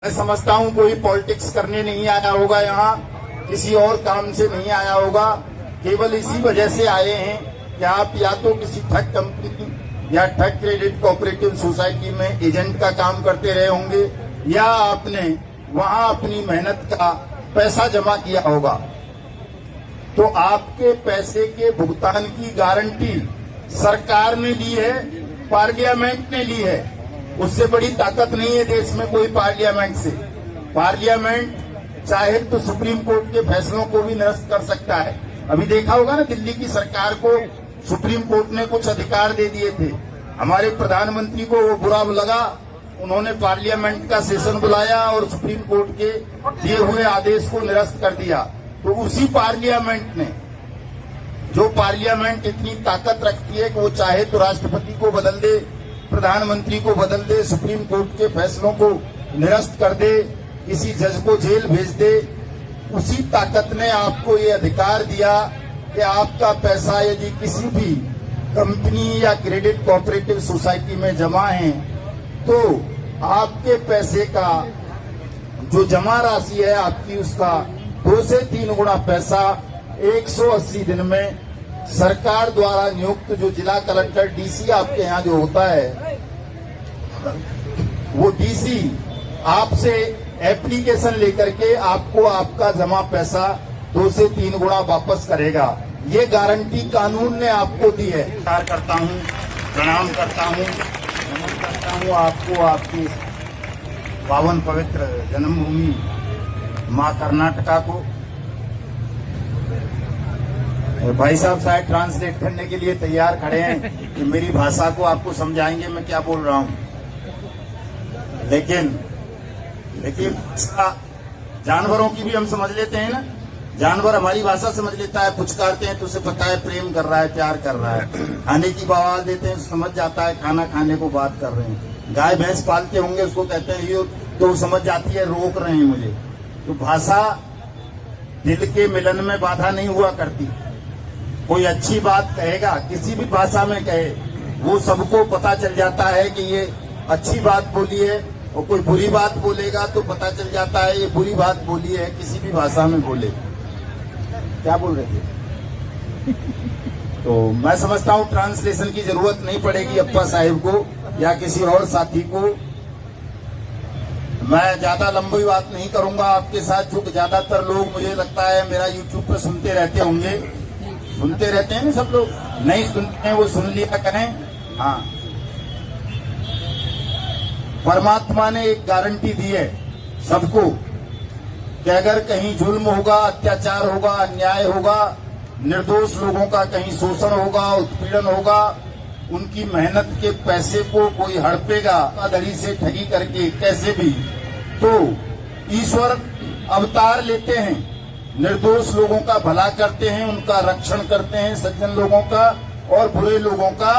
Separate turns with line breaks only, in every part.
मैं समझता हूँ कोई पॉलिटिक्स करने नहीं आया होगा यहाँ, किसी और काम से नहीं आया होगा, केवल इसी वजह से आए हैं कि आप या तो किसी ठग कंपनी या ठग क्रेडिट कोऑपरेटिव सोसाइटी में एजेंट का काम करते रहे होंगे या आपने वहाँ अपनी मेहनत का पैसा जमा किया होगा। तो आपके पैसे के भुगतान की गारंटी सरकार ने ली है, पार्लियामेंट ने ली है। उससे बड़ी ताकत नहीं है देश में कोई पार्लियामेंट से। पार्लियामेंट चाहे तो सुप्रीम कोर्ट के फैसलों को भी निरस्त कर सकता है। अभी देखा होगा ना, दिल्ली की सरकार को सुप्रीम कोर्ट ने कुछ अधिकार दे दिए थे। हमारे प्रधानमंत्री को वो बुरा लगा, उन्होंने पार्लियामेंट का सेशन बुलाया और सुप्रीम कोर्ट के दिए हुए आदेश को निरस्त कर दिया। तो उसी पार्लियामेंट ने, जो पार्लियामेंट इतनी ताकत रखती है कि वो चाहे तो राष्ट्रपति को बदल दे, प्रधानमंत्री को बदल दे, सुप्रीम कोर्ट के फैसलों को निरस्त कर दे, किसी जज को जेल भेज दे, उसी ताकत ने आपको ये अधिकार दिया कि आपका पैसा यदि किसी भी कंपनी या क्रेडिट कोऑपरेटिव सोसाइटी में जमा है तो आपके पैसे का जो जमा राशि है आपकी, उसका 2 से 3 गुना पैसा 180 दिन में सरकार द्वारा नियुक्त जो जिला कलेक्टर डीसी आपके यहाँ जो होता है, वो डीसी आपसे एप्लीकेशन लेकर के आपको आपका जमा पैसा 2 से 3 गुना वापस करेगा। ये गारंटी कानून ने आपको दी है। नमस्कार करता हूँ, प्रणाम करता हूँ, नमन करता हूँ आपको, आपकी पावन पवित्र जन्मभूमि माँ कर्नाटका को। भाई साहब शायद ट्रांसलेट करने के लिए तैयार खड़े हैं कि मेरी भाषा को आपको समझाएंगे मैं क्या बोल रहा हूँ। लेकिन जानवरों की भी हम समझ लेते हैं ना, जानवर हमारी भाषा समझ लेता है, पुचकारते हैं तो उसे पता है प्रेम कर रहा है, प्यार कर रहा है। खाने की आवाज देते हैं समझ जाता है खाना खाने को बात कर रहे हैं। गाय भैंस पालते होंगे, उसको कहते हैं ये, तो समझ जाती है रोक रहे हैं मुझे। तो भाषा दिल के मिलन में बाधा नहीं हुआ करती। कोई अच्छी बात कहेगा, किसी भी भाषा में कहे, वो सबको पता चल जाता है कि ये अच्छी बात बोली है, और कोई बुरी बात बोलेगा तो पता चल जाता है ये बुरी बात बोली है, किसी भी भाषा में बोले। क्या बोल रहे थे? तो मैं समझता हूँ ट्रांसलेशन की जरूरत नहीं पड़ेगी अप्पा साहिब को या किसी और साथी को। मैं ज्यादा लंबी बात नहीं करूंगा आपके साथ, क्योंकि ज्यादातर लोग मुझे लगता है मेरा यूट्यूब पर सुनते रहते होंगे, सुनते रहते हैं ना सब लोग, नहीं सुनते हैं वो सुन लिया करें। हाँ, परमात्मा ने एक गारंटी दी है सबको कि अगर कहीं जुल्म होगा, अत्याचार होगा, अन्याय होगा, निर्दोष लोगों का कहीं शोषण होगा, उत्पीड़न होगा, उनकी मेहनत के पैसे को कोई हड़पेगा धड़ी से ठगी करके कैसे भी, तो ईश्वर अवतार लेते हैं, निर्दोष लोगों का भला करते हैं, उनका रक्षण करते हैं, सज्जन लोगों का, और बुरे लोगों का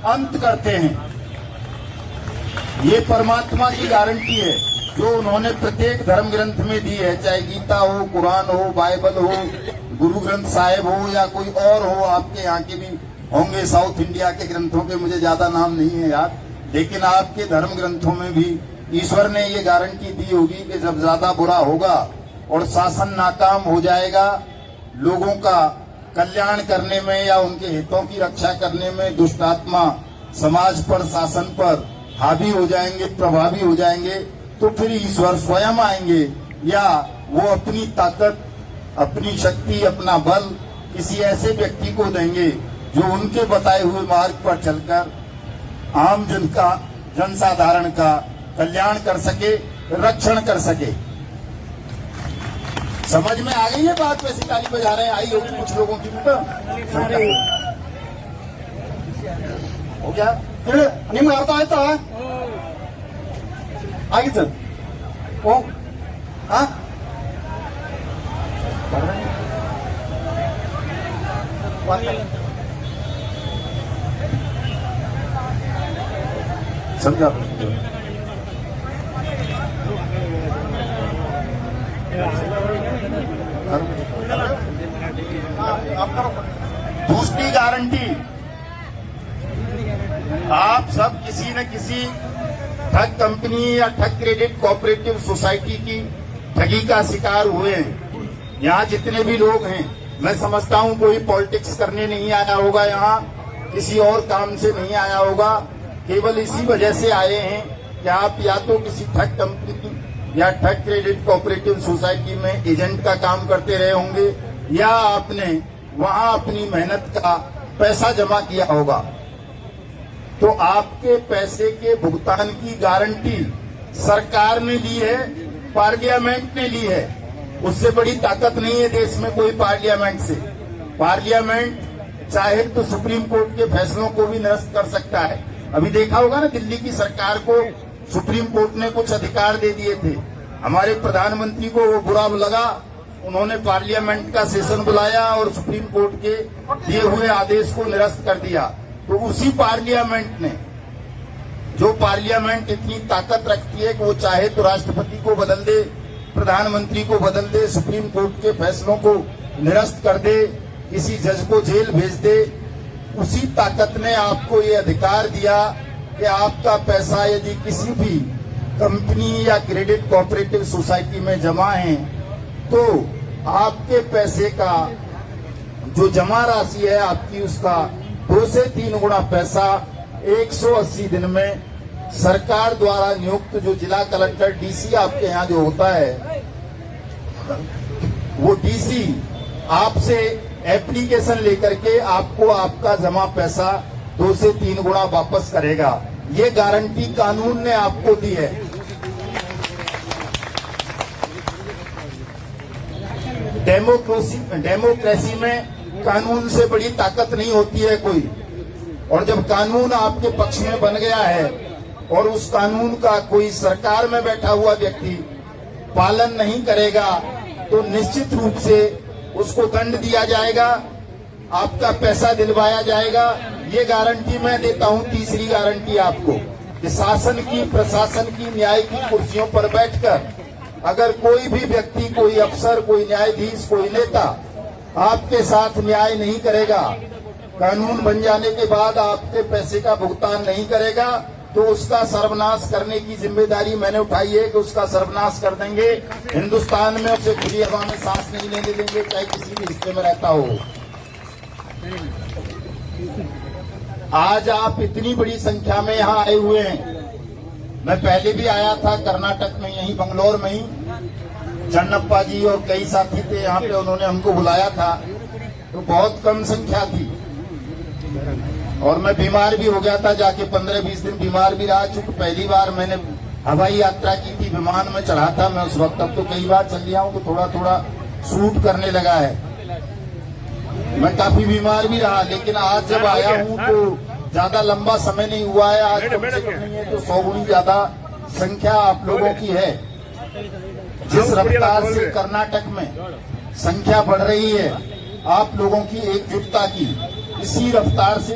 अंत करते हैं। ये परमात्मा की गारंटी है जो उन्होंने प्रत्येक धर्म ग्रंथ में दी है, चाहे गीता हो, कुरान हो, बाइबल हो, गुरु ग्रंथ साहिब हो या कोई और हो। आपके यहाँ के भी होंगे, साउथ इंडिया के ग्रंथों के मुझे ज्यादा नाम नहीं है याद, लेकिन आपके धर्म ग्रंथों में भी ईश्वर ने ये गारंटी दी होगी कि जब ज्यादा बुरा होगा और शासन नाकाम हो जाएगा, लोगों का कल्याण करने में या उनके हितों की रक्षा करने में दुष्ट आत्मा समाज पर, शासन पर हावी हो जाएंगे, प्रभावी हो जाएंगे, तो फिर ईश्वर स्वयं आएंगे या वो अपनी ताकत, अपनी शक्ति, अपना बल किसी ऐसे व्यक्ति को देंगे जो उनके बताए हुए मार्ग पर चलकर आम जन का, जनसाधारण का कल्याण कर सके, रक्षण कर सके। समझ में आ गई है बात? वैसे ताली बजा रहे हैं, आई होगी कुछ लोगों की। हो गया निम्न अर्थ आयता आगे सर ओ हाँ समझा। दूसरी गारंटी, आप सब किसी न किसी ठग कंपनी या ठग क्रेडिट कोऑपरेटिव सोसाइटी की ठगी का शिकार हुए हैं। यहाँ जितने भी लोग हैं, मैं समझता हूँ कोई पॉलिटिक्स करने नहीं आया होगा, यहाँ किसी और काम से नहीं आया होगा, केवल इसी वजह से आए हैं कि आप या तो किसी ठग कंपनी या ठग क्रेडिट कोऑपरेटिव सोसाइटी में एजेंट का काम करते रहे होंगे, या आपने वहां अपनी मेहनत का पैसा जमा किया होगा। तो आपके पैसे के भुगतान की गारंटी सरकार ने ली है, पार्लियामेंट ने ली है। उससे बड़ी ताकत नहीं है देश में कोई पार्लियामेंट से। पार्लियामेंट चाहे तो सुप्रीम कोर्ट के फैसलों को भी निरस्त कर सकता है। अभी देखा होगा ना, दिल्ली की सरकार को सुप्रीम कोर्ट ने कुछ अधिकार दे दिए थे। हमारे प्रधानमंत्री को वो बुरा लगा, उन्होंने पार्लियामेंट का सेशन बुलाया और सुप्रीम कोर्ट के दिए हुए आदेश को निरस्त कर दिया। तो उसी पार्लियामेंट ने, जो पार्लियामेंट इतनी ताकत रखती है कि वो चाहे तो राष्ट्रपति को बदल दे, प्रधानमंत्री को बदल दे, सुप्रीम कोर्ट के फैसलों को निरस्त कर दे, किसी जज को जेल भेज दे, उसी ताकत ने आपको ये अधिकार दिया कि आपका पैसा यदि किसी भी कंपनी या क्रेडिट कोऑपरेटिव सोसाइटी में जमा है तो आपके पैसे का जो जमा राशि है आपकी, उसका 2 से 3 गुना पैसा 180 दिन में सरकार द्वारा नियुक्त जो जिला कलेक्टर डीसी आपके यहाँ जो होता है, वो डीसी आपसे एप्लीकेशन लेकर के आपको आपका जमा पैसा 2 से 3 गुना वापस करेगा। ये गारंटी कानून ने आपको दी है। डेमोक्रेसी में कानून से बड़ी ताकत नहीं होती है कोई। और जब कानून आपके पक्ष में बन गया है और उस कानून का कोई सरकार में बैठा हुआ व्यक्ति पालन नहीं करेगा तो निश्चित रूप से उसको दंड दिया जाएगा, आपका पैसा दिलवाया जाएगा। ये गारंटी मैं देता हूं। तीसरी गारंटी आपको कि शासन की, प्रशासन की, न्याय की कुर्सियों पर बैठकर अगर कोई भी व्यक्ति, कोई अफसर, कोई न्यायाधीश, कोई नेता आपके साथ न्याय नहीं करेगा, कानून बन जाने के बाद आपके पैसे का भुगतान नहीं करेगा, तो उसका सर्वनाश करने की जिम्मेदारी मैंने उठाई है कि उसका सर्वनाश कर देंगे। हिंदुस्तान में उसे खुली हवा में सांस नहीं लेने देंगे, चाहे किसी भी हिस्से में रहता हो। आज आप इतनी बड़ी संख्या में यहाँ आए हुए हैं। मैं पहले भी आया था कर्नाटक में, यहीं बंगलोर में ही। चन्नप्पा जी और कई साथी थे यहाँ पे, उन्होंने हमको बुलाया था, तो बहुत कम संख्या थी। और मैं बीमार भी हो गया था, जाके 15-20 दिन बीमार भी रहा। चूंकि पहली बार मैंने हवाई यात्रा की थी, विमान में चढ़ा था मैं उस वक्त। अब तो कई बार चल लिया हूँ तो थोड़ा थोड़ा सूट करने लगा है। मैं काफी बीमार भी रहा, लेकिन आज जब आया हूँ तो ज्यादा लंबा समय नहीं हुआ है। आज कम से कम नहीं है तो 100 गुनी ज्यादा संख्या आप लोगों की है। जिस रफ्तार से कर्नाटक में संख्या बढ़ रही है आप लोगों की एकजुटता की, इसी रफ्तार से